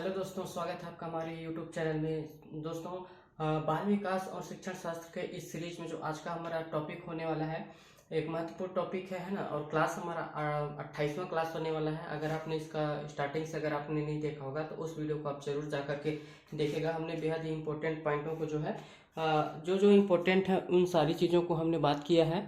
Hello दोस्तों, स्वागत है आपका हमारे यूट्यूब चैनल में। दोस्तों, बाल विकास और शिक्षण शास्त्र के इस सीरीज में जो आज का हमारा टॉपिक होने वाला है, एक महत्वपूर्ण टॉपिक है ना। और क्लास हमारा 28वां क्लास होने वाला है। अगर आपने इसका स्टार्टिंग से अगर आपने नहीं देखा होगा तो उस वीडियो को आप जरूर जा करके देखेगा। हमने बेहद ही इंपॉर्टेंट पॉइंटों को जो है जो जो इम्पोर्टेंट है उन सारी चीज़ों को हमने बात किया है।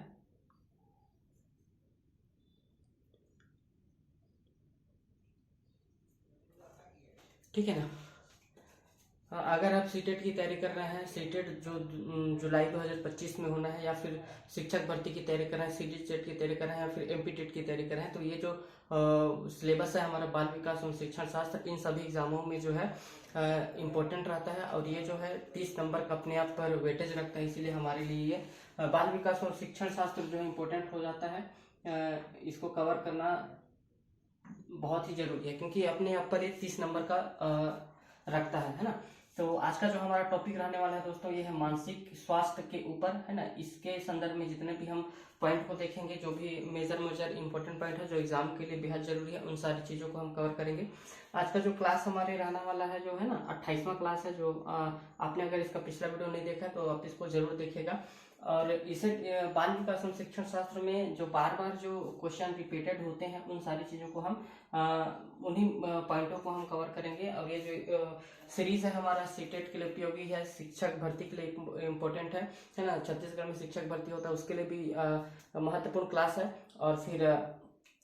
ठीक है ना। अगर आप सीटेट की तैयारी कर रहे हैं, सीटेट जो जुलाई 2025 में होना है, या फिर शिक्षक भर्ती की तैयारी कर रहे हैं, सीडी सेट की तैयारी कर रहे हैं, या फिर एमपी टेट की तैयारी कर रहे हैं, तो ये जो सिलेबस है हमारा बाल विकास और शिक्षण शास्त्र, इन सभी एग्जामों में जो है इम्पोर्टेंट रहता है। और ये जो है 30 नंबर का अपने आप पर वेटेज रखता है। इसीलिए हमारे लिए ये बाल विकास और शिक्षण शास्त्र जो है इम्पोर्टेंट हो जाता है। इसको कवर करना बहुत ही जरूरी है, क्योंकि अपने आप पर ये 30 नंबर का रखता है ना। तो आज का जो हमारा टॉपिक रहने वाला है दोस्तों, ये है मानसिक स्वास्थ्य के ऊपर, है ना। इसके संदर्भ में जितने भी हम पॉइंट को देखेंगे, जो भी मेजर इंपॉर्टेंट पॉइंट है जो एग्जाम के लिए बेहद जरूरी है, उन सारी चीजों को हम कवर करेंगे। आज का जो क्लास हमारे रहने वाला है जो है ना 28वां क्लास है। जो आपने अगर इसका पिछला वीडियो नहीं देखा तो आप इसको जरूर देखिएगा। और इसे बाल विकास एवं शिक्षण शास्त्र में जो बार बार जो क्वेश्चन रिपीटेड होते हैं, उन सारी चीजों को हम उन्हीं पॉइंटों को हम कवर करेंगे। और ये जो सीरीज है हमारा सीटेट के लिए उपयोगी है, शिक्षक भर्ती के लिए इम्पोर्टेंट है ना। छत्तीसगढ़ में शिक्षक भर्ती होता है उसके लिए भी महत्वपूर्ण क्लास है। और फिर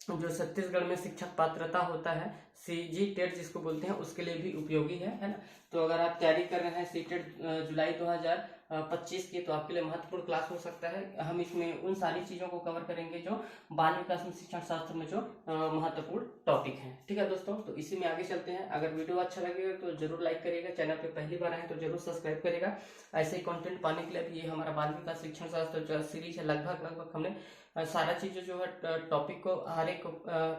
जो छत्तीसगढ़ में शिक्षक पात्रता होता है, सीजी टेट जिसको बोलते हैं, उसके लिए भी उपयोगी है ना। तो अगर आप तैयारी कर रहे हैं सीटेट जुलाई 2025 की, तो आपके लिए महत्वपूर्ण क्लास हो सकता है। हम इसमें उन सारी चीजों को कवर करेंगे जो बाल विकास में शिक्षण शास्त्र में जो महत्वपूर्ण टॉपिक है। ठीक है दोस्तों, तो इसी में आगे चलते हैं। अगर वीडियो अच्छा लगेगा तो जरूर लाइक करिएगा, चैनल पे पहली बार आए तो जरूर सब्सक्राइब करेगा। ऐसे ही कंटेंट पाने के लिए भी ये हमारा बाल विकास शिक्षण शास्त्र जो सीरीज है, लगभग हमने सारा चीजें जो है टॉपिक को, हर एक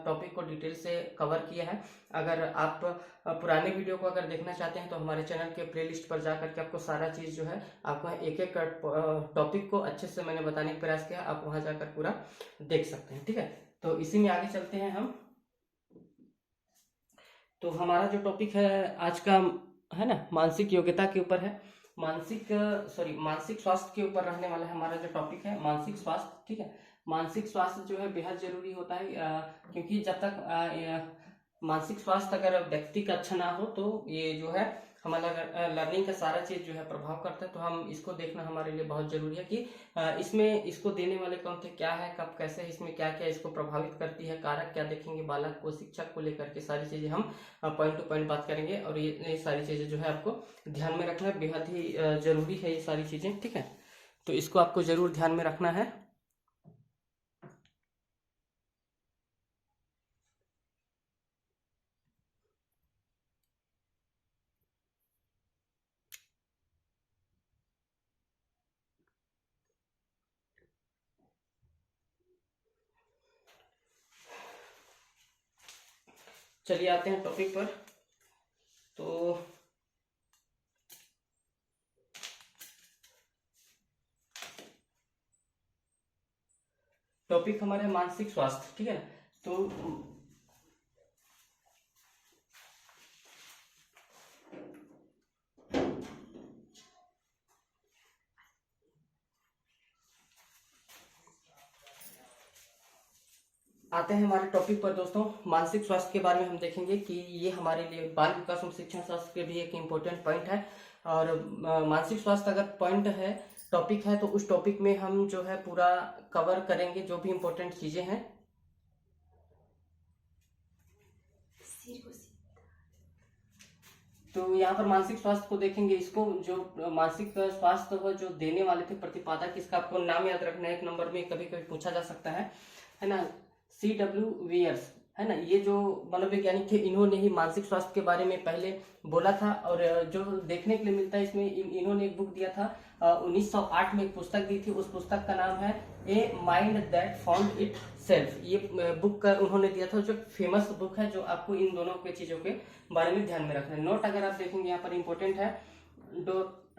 टॉपिक को डिटेल से कवर किया है। अगर आप पुराने वीडियो को अगर देखना चाहते हैं तो हमारे चैनल के प्लेलिस्ट पर जाकर के आपको सारा चीज जो है, आपको एक एक टॉपिक को अच्छे से मैंने बताने का प्रयास किया, आप वहां जाकर पूरा देख सकते हैं। ठीक है, तो इसी में आगे चलते हैं हम। तो हमारा जो टॉपिक है आज का, है ना, मानसिक योग्यता के ऊपर है। मानसिक स्वास्थ्य के ऊपर रहने वाला है हमारा जो टॉपिक है, मानसिक स्वास्थ्य। ठीक है, मानसिक स्वास्थ्य जो है बेहद जरूरी होता है, क्योंकि जब तक मानसिक स्वास्थ्य अगर व्यक्ति का अच्छा ना हो तो ये जो है हमारा लर्निंग का सारा चीज जो है प्रभाव करता है। तो हम इसको देखना हमारे लिए बहुत जरूरी है कि इसमें इसको देने वाले कौन थे, क्या है, कब, कैसे, इसमें क्या क्या इसको प्रभावित करती है, कारक क्या देखेंगे, बालक को, शिक्षक को लेकर के सारी चीजें हम पॉइंट टू पॉइंट बात करेंगे। और ये सारी चीजें जो है आपको ध्यान में रखना बेहद ही जरूरी है, ये सारी चीजें। ठीक है, तो इसको आपको जरूर ध्यान में रखना है। चलिए आते हैं टॉपिक पर। तो टॉपिक हमारे मानसिक स्वास्थ्य। ठीक है ना। तो आते हैं हमारे टॉपिक पर दोस्तों। मानसिक स्वास्थ्य के बारे में हम देखेंगे कि ये हमारे लिए बाल विकास एवं शिक्षण शास्त्र के भी एक इम्पोर्टेंट पॉइंट है। और मानसिक स्वास्थ्य अगर पॉइंट है, टॉपिक है, तो उस टॉपिक में हम जो है पूरा कवर करेंगे जो भी इम्पोर्टेंट चीजें हैं। तो यहाँ पर मानसिक स्वास्थ्य को देखेंगे। इसको जो मानसिक स्वास्थ्य हो जो देने वाले थे प्रतिपादक, इसका आपको नाम याद रखना है, एक नंबर में कभी कभी पूछा जा सकता है ना। C.W. वियर्स, है ना। ये जो मनोवैज्ञानिक थे, इन्होंने ही मानसिक स्वास्थ्य के बारे में पहले बोला था। और जो देखने के लिए मिलता है इसमें, इन्होंने एक बुक दिया था 1908 में, एक पुस्तक दी थी। उस पुस्तक का नाम है a mind that found it self. ये बुक का उन्होंने दिया था, जो फेमस बुक है, जो आपको इन दोनों के चीजों के बारे में ध्यान में रखना है। नोट अगर आप देखेंगे यहाँ पर इंपॉर्टेंट है,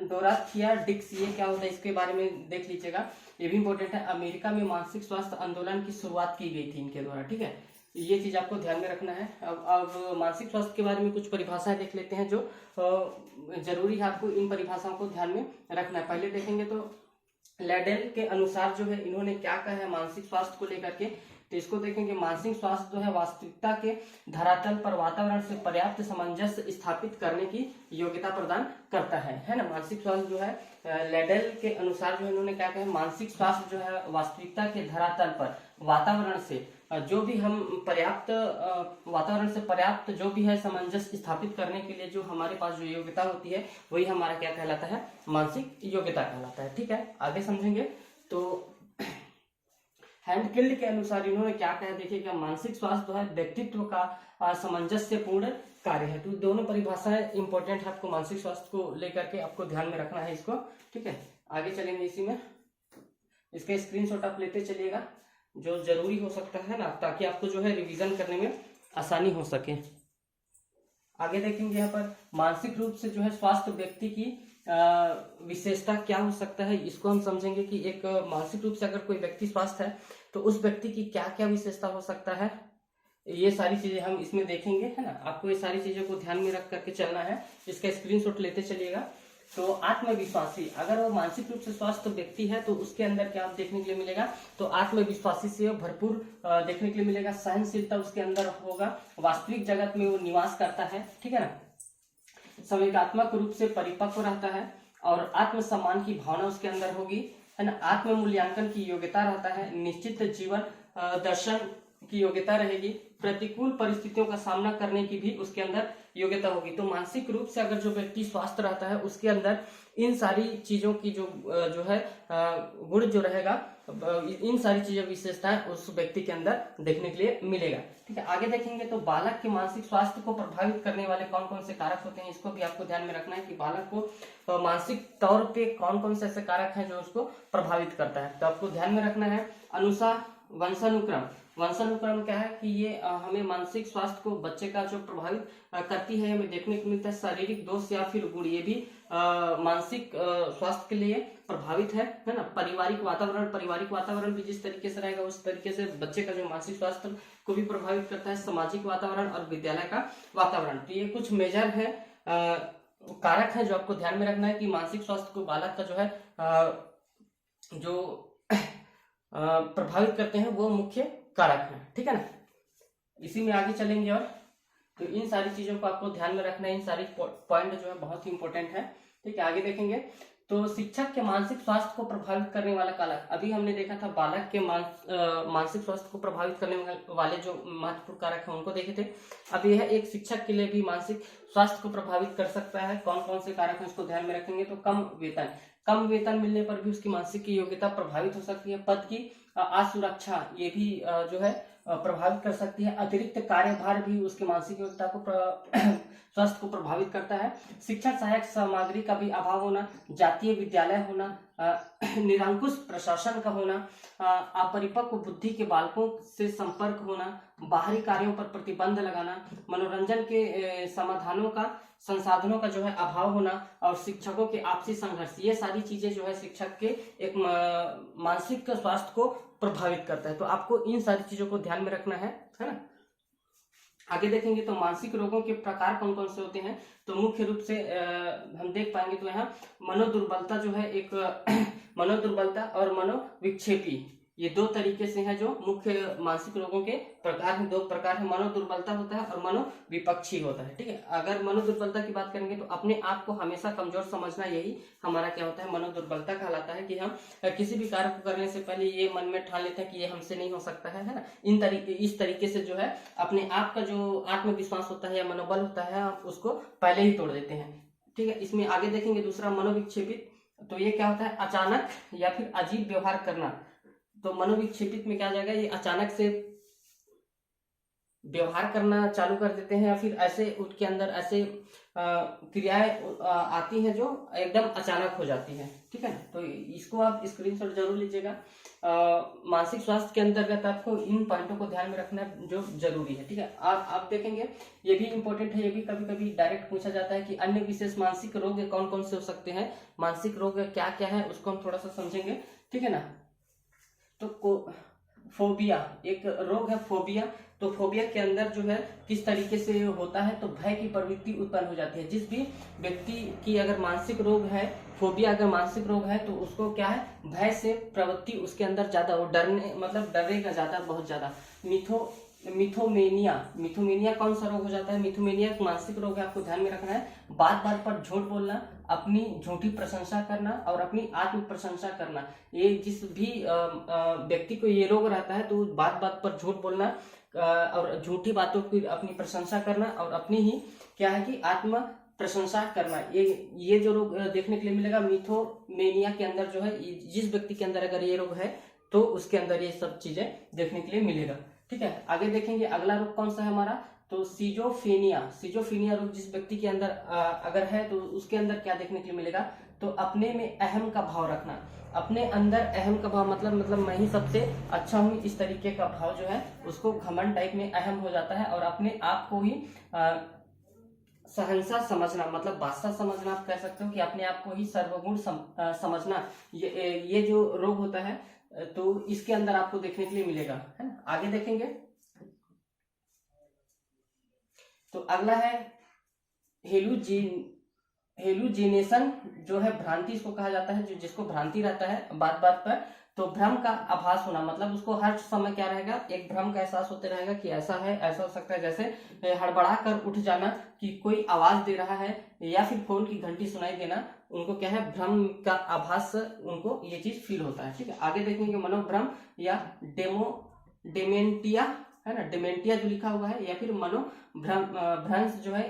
डोराथिया डिक्स, ये क्या होता है इसके बारे में देख लीजिएगा, ये भी इंपॉर्टेंट है। अमेरिका में मानसिक स्वास्थ्य आंदोलन की शुरुआत की गई थी इनके द्वारा। ठीक है, ये चीज आपको ध्यान में रखना है। अब मानसिक स्वास्थ्य के बारे में कुछ परिभाषाएं देख लेते हैं जो जरूरी है, आपको इन परिभाषाओं को ध्यान में रखना है। पहले देखेंगे तो लेडेल के अनुसार जो है इन्होंने क्या कहा है मानसिक स्वास्थ्य को लेकर के, तो इसको देखेंगे। मानसिक स्वास्थ्य जो है वास्तविकता के धरातल पर वातावरण से पर्याप्त सामंजस्य स्थापित करने की योग्यता प्रदान करता है ना। मानसिक स्वास्थ्य जो है लेडेल के अनुसार जो है इन्होंने क्या कहा, मानसिक स्वास्थ्य जो है वास्तविकता के धरातल पर वातावरण से जो भी हम पर्याप्त वातावरण से पर्याप्त जो भी है सामंजस्य स्थापित करने के लिए जो हमारे पास जो योग्यता होती है वही हमारा क्या कहलाता है, मानसिक योग्यता कहलाता है। ठीक है, आगे समझेंगे। तो हैंडकिल्ड के अनुसार इन्होंने क्या कहा, देखिएगा, मानसिक स्वास्थ्य जो है व्यक्तित्व का सामंजस्यपूर्ण कार्य है। तो दोनों परिभाषाएं इंपॉर्टेंट है, आपको मानसिक स्वास्थ्य को लेकर के आपको ध्यान में रखना है इसको। ठीक है, आगे चलेंगे इसी में। इसका स्क्रीनशॉट आप लेते चलिएगा जो जरूरी हो सकता है ना, ताकि आपको जो है रिवीजन करने में आसानी हो सके। आगे देखेंगे यहाँ पर मानसिक रूप से जो है स्वास्थ्य व्यक्ति की विशेषता क्या हो सकता है, इसको हम समझेंगे कि एक मानसिक रूप से अगर कोई व्यक्ति स्वस्थ है तो उस व्यक्ति की क्या क्या विशेषता हो सकता है, ये सारी चीजें हम इसमें देखेंगे, है ना। आपको ये सारी चीजों को ध्यान में रख करके चलना है। इसका स्क्रीनशॉट लेते चलिएगा। तो आत्मविश्वासी, अगर वो मानसिक रूप से स्वस्थ व्यक्ति है तो उसके अंदर क्या देखने के लिए मिलेगा, तो आत्मविश्वासी से भरपूर देखने के लिए मिलेगा। सहनशीलता उसके अंदर होगा, वास्तविक जगत में वो निवास करता है, ठीक है ना। संवेगात्मक रूप से परिपक्व रहता है और आत्मसम्मान की भावना उसके अंदर होगी, है ना। आत्म मूल्यांकन की योग्यता रहता है, निश्चित जीवन दर्शन की योग्यता रहेगी, प्रतिकूल परिस्थितियों का सामना करने की भी उसके अंदर योग्यता होगी। तो मानसिक रूप से अगर जो व्यक्ति स्वस्थ रहता है उसके अंदर इन सारी चीजों की जो है गुण जो रहेगा, इन सारी चीजों विशेषताएं उस व्यक्ति के अंदर देखने के लिए मिलेगा। ठीक है, आगे देखेंगे तो बालक के मानसिक स्वास्थ्य को प्रभावित करने वाले कौन कौन से कारक होते हैं, इसको भी आपको ध्यान में रखना है कि बालक को मानसिक तौर पे कौन कौन से ऐसे कारक हैं जो उसको प्रभावित करता है। तो आपको ध्यान में रखना है अनुसार वंशानुक्रम। वंशानुक्रम क्या है कि ये हमें मानसिक स्वास्थ्य को बच्चे का जो प्रभावित करती है, हमें देखने को मिलता है। शारीरिक दोष या फिर गुण, ये भी मानसिक स्वास्थ्य के लिए प्रभावित है ना। पारिवारिक वातावरण भी जिस तरीके से रहेगा उस तरीके से बच्चे का जो मानसिक स्वास्थ्य को भी प्रभावित करता है। सामाजिक वातावरण और विद्यालय का वातावरण, तो ये कुछ मेजर है कारक है जो आपको ध्यान में रखना है कि मानसिक स्वास्थ्य को बालक का जो है जो प्रभावित करते हैं वो मुख्य कारक है। ठीक है ना, इसी में आगे चलेंगे। और तो इन सारी चीजों को आपको ध्यान में रखना है, इन सारी पॉइंट जो है बहुत ही इंपॉर्टेंट है। ठीक है, आगे देखेंगे तो शिक्षक के मानसिक स्वास्थ्य को प्रभावित करने वाला कारक, अभी हमने देखा था बालक के मानसिक स्वास्थ्य को प्रभावित करने वाले जो महत्वपूर्ण कारक है उनको देखे थे। अब यह एक शिक्षक के लिए भी मानसिक स्वास्थ्य को प्रभावित कर सकता है। कौन कौन से कारक है उसको ध्यान में रखेंगे। तो कम वेतन मिलने पर भी उसकी मानसिक की योग्यता प्रभावित हो सकती है। पद की असुरक्षा, ये भी जो है प्रभावित कर सकती है। अतिरिक्त कार्यभार भी उसकी मानसिक योग्यता को स्वास्थ्य को प्रभावित करता है। शिक्षा सहायक सामग्री का भी अभाव होना, जातीय विद्यालय होना, निरंकुश प्रशासन का होना, अपरिपक्व बुद्धि के बालकों से संपर्क होना, बाहरी कार्यों पर प्रतिबंध लगाना, मनोरंजन के संसाधनों का जो है अभाव होना और शिक्षकों के आपसी संघर्ष, ये सारी चीजें जो है शिक्षक के एक मानसिक स्वास्थ्य को प्रभावित करता है। तो आपको इन सारी चीजों को ध्यान में रखना है ना। आगे देखेंगे तो मानसिक रोगों के प्रकार कौन कौन से होते हैं। तो मुख्य रूप से हम देख पाएंगे तो यहाँ मनोदुर्बलता जो है एक मनोदुर्बलता और मनोविक्षेपी, ये दो तरीके से हैं जो मुख्य मानसिक रोगों के प्रकार हैं। दो प्रकार है, मनोदुर्बलता होता है और मनोविपक्षी होता है। ठीक है, अगर मनोदुर्बलता की बात करेंगे तो अपने आप को हमेशा कमजोर समझना, यही हमारा क्या होता है, मनोदुर्बलता कहलाता है। कि हम किसी भी कार्य को करने से पहले ये मन में ठान लेते हैं कि ये हमसे नहीं हो सकता है ना। इस तरीके से जो है अपने आप का जो आत्मविश्वास होता है या मनोबल होता है आप उसको पहले ही तोड़ देते हैं। ठीक है, इसमें आगे देखेंगे दूसरा मनोविक्षेपित। तो ये क्या होता है, अचानक या फिर अजीब व्यवहार करना। तो मनोविक्षेपित में क्या आ जाएगा, ये अचानक से व्यवहार करना चालू कर देते हैं या फिर ऐसे उनके अंदर ऐसे क्रियाएं आती हैं जो एकदम अचानक हो जाती हैं। ठीक है ना, तो इसको आप स्क्रीनशॉट जरूर लीजिएगा। मानसिक स्वास्थ्य के अंतर्गत आपको इन पॉइंटों को ध्यान में रखना जो जरूरी है। ठीक है, आप देखेंगे ये भी इंपॉर्टेंट है, ये भी कभी कभी डायरेक्ट पूछा जाता है कि अन्य विशेष मानसिक रोग कौन कौन से हो सकते हैं, मानसिक रोग क्या क्या है उसको हम थोड़ा सा समझेंगे। ठीक है ना, तो फोबिया, एक रोग है फोबिया। तो फोबिया के अंदर जो है किस तरीके से होता है, तो भय की प्रवृत्ति उत्पन्न हो जाती है। जिस भी व्यक्ति की अगर मानसिक रोग है, फोबिया अगर मानसिक रोग है, तो उसको क्या है, भय से प्रवृत्ति उसके अंदर ज्यादा, वो डरने मतलब डरेगा ज्यादा, बहुत ज्यादा। मिथोमेनिया, मिथोमेनिया कौन सा रोग हो जाता है, मिथोमेनिया एक मानसिक रोग है, आपको ध्यान में रखना है। बात बात पर झूठ बोलना, अपनी झूठी प्रशंसा करना और अपनी आत्म प्रशंसा करना। ये जिस भी व्यक्ति को ये रोग रहता है, तो बात बात पर झूठ बोलना और झूठी बातों की अपनी प्रशंसा करना और अपनी ही क्या है कि आत्म प्रशंसा करना, ये जो रोग देखने के लिए मिलेगा मिथोमेनिया के अंदर जो है। जिस व्यक्ति के अंदर अगर ये रोग है, तो उसके अंदर ये सब चीजें देखने के लिए मिलेगा। ठीक है, आगे देखेंगे अगला रोग कौन सा है हमारा, तो सिजोफ्रेनिया। सिजोफ्रेनिया रोग जिस व्यक्ति के अंदर अगर है, तो उसके अंदर क्या देखने के लिए मिलेगा, तो अपने में अहम का भाव रखना। अपने अंदर अहम का भाव मतलब मैं ही सबसे अच्छा हूँ, इस तरीके का भाव जो है उसको घमंड टाइप में अहम हो जाता है। और अपने आप को ही सहनसा समझना, मतलब बादशाह समझना, आप कह सकते हो कि अपने आप को ही सर्वगुण समझना, ये जो रोग होता है, तो इसके अंदर आपको देखने के लिए मिलेगा, है ना। आगे देखेंगे, तो अगला है हेलुजिनेशन, जो है भ्रांति इसको कहा जाता है, जो जिसको भ्रांति रहता है बात बात पर। तो भ्रम का आभास होना, मतलब उसको हर समय क्या रहेगा, एक भ्रम का एहसास होते रहेगा कि ऐसा है, ऐसा हो सकता है। जैसे हड़बड़ा कर उठ जाना कि कोई आवाज दे रहा है, या फिर फोन की घंटी सुनाई देना, उनको क्या है, भ्रम का आभास, उनको ये चीज फील होता है। ठीक है, आगे देखेंगे मनोभ्रम या डेमेंटिया, है ना, डेमेंटिया जो लिखा हुआ है, या फिर भ्रंश जो है,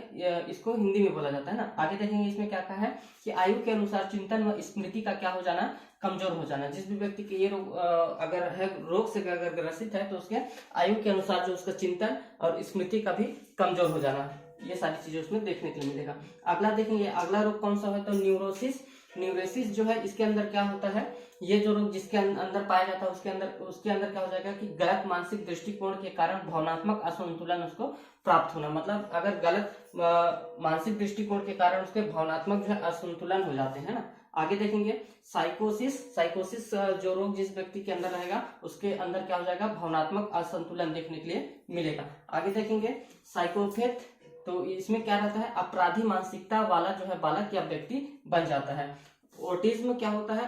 इसको हिंदी में बोला जाता है ना। आगे देखेंगे इसमें क्या कहा है कि आयु के अनुसार चिंतन व स्मृति का क्या हो जाना, कमजोर हो जाना। जिस भी व्यक्ति के ये रोग अगर है, रोग से अगर ग्रसित है, तो उसके आयु के अनुसार जो उसका चिंतन और स्मृति का भी कमजोर हो जाना, ये सारी चीजें उसमें देखने के लिए मिलेगा। अगला देखेंगे, अगला रोग कौन सा है, तो न्यूरोसिस। न्यूरोसिस जो है, इसके अंदर क्या होता है, ये जो रोग जिसके अंदर पाया जाता है, उसके अंदर क्या हो जाएगा कि गलत मानसिक दृष्टिकोण के कारण भावनात्मक असंतुलन उसको प्राप्त होना। मतलब अगर गलत मानसिक दृष्टिकोण के कारण उसके भावनात्मक जो है असंतुलन हो जाते हैं ना। आगे देखेंगे साइकोसिस जो रोग जिस व्यक्ति के अंदर रहेगा, उसके अंदर क्या हो जाएगा, भावनात्मक असंतुलन देखने के लिए मिलेगा। आगे देखेंगे साइकोपैथ, तो इसमें क्या रहता है, अपराधी मानसिकता वाला जो है बालक या व्यक्ति बन जाता है। ऑटिज्म क्या होता है,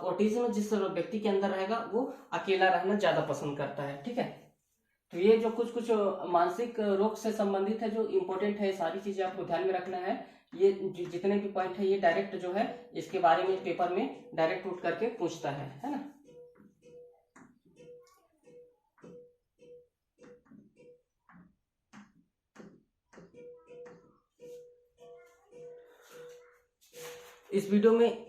ऑटिज्म जिस व्यक्ति के अंदर रहेगा, वो अकेला रहना ज्यादा पसंद करता है। ठीक है, तो ये जो कुछ मानसिक रोग से संबंधित है, जो इम्पोर्टेंट है, सारी चीजें आपको ध्यान में रखना है। ये जितने भी पॉइंट है, ये डायरेक्ट जो है इसके बारे में पेपर में डायरेक्ट उठ करके पूछता है ना। इस वीडियो में